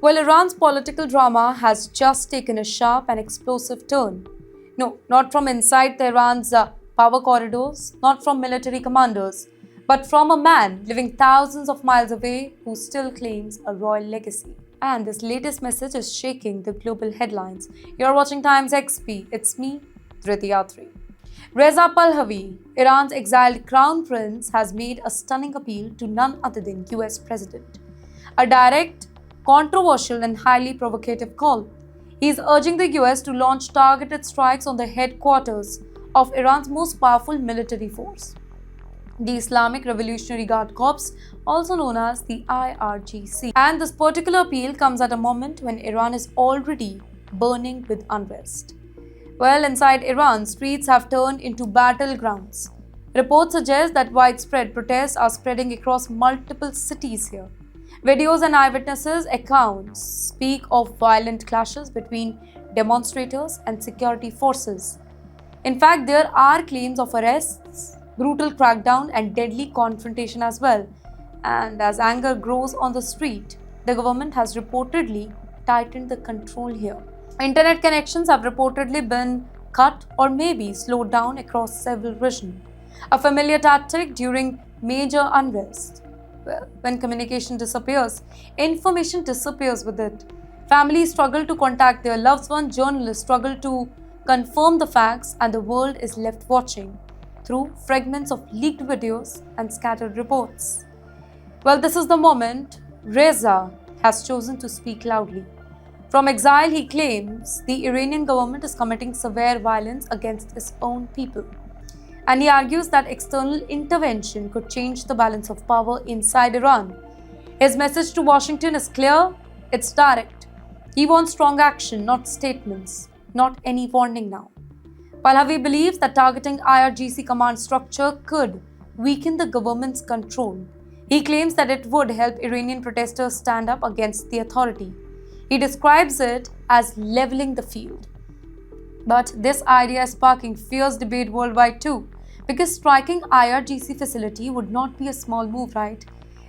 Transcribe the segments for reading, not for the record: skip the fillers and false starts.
Well, Iran's political drama has just taken a sharp and explosive turn. No, not from inside Tehran's power corridors, not from military commanders, but from a man living thousands of miles away who still claims a royal legacy. And this latest message is shaking the global headlines. You're watching Times XP. It's me, Dhriti Yatri. Reza Pahlavi, Iran's exiled crown prince, has made a stunning appeal to none other than US President. A direct, controversial, and highly provocative call. He is urging the US to launch targeted strikes on the headquarters of Iran's most powerful military force, the Islamic Revolutionary Guard Corps, also known as the IRGC. And this particular appeal comes at a moment when Iran is already burning with unrest. Well, inside Iran, streets have turned into battlegrounds. Reports suggest that widespread protests are spreading across multiple cities here. Videos and eyewitnesses accounts speak of violent clashes between demonstrators and security forces. In fact, there are claims of arrests, brutal crackdown, and deadly confrontation as well. And as anger grows on the street, the government has reportedly tightened the control here. Internet connections have reportedly been cut or maybe slowed down across several regions, a familiar tactic during major unrest. Well, when communication disappears, information disappears with it. Families struggle to contact their loved ones, journalists struggle to confirm the facts, and the world is left watching through fragments of leaked videos and scattered reports. Well, this is the moment Reza has chosen to speak loudly. From exile, he claims the Iranian government is committing severe violence against its own people. And he argues that external intervention could change the balance of power inside Iran. His message to Washington is clear, it's direct. He wants strong action, not statements, not any warning now. Pahlavi believes that targeting IRGC command structure could weaken the government's control. He claims that it would help Iranian protesters stand up against the authority. He describes it as leveling the field. But this idea is sparking fierce debate worldwide too, because striking IRGC facility would not be a small move, right?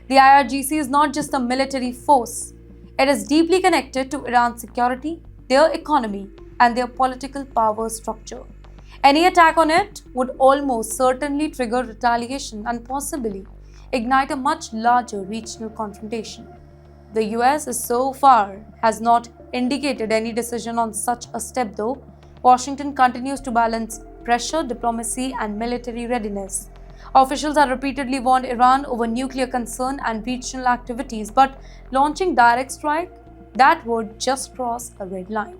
The IRGC is not just a military force. It is deeply connected to Iran's security, their economy, and their political power structure. Any attack on it would almost certainly trigger retaliation and possibly ignite a much larger regional confrontation. The US so far has not indicated any decision on such a step though. Washington continues to balance pressure, diplomacy, and military readiness. Officials have repeatedly warned Iran over nuclear concern and regional activities, but launching direct strike, that would just cross a red line.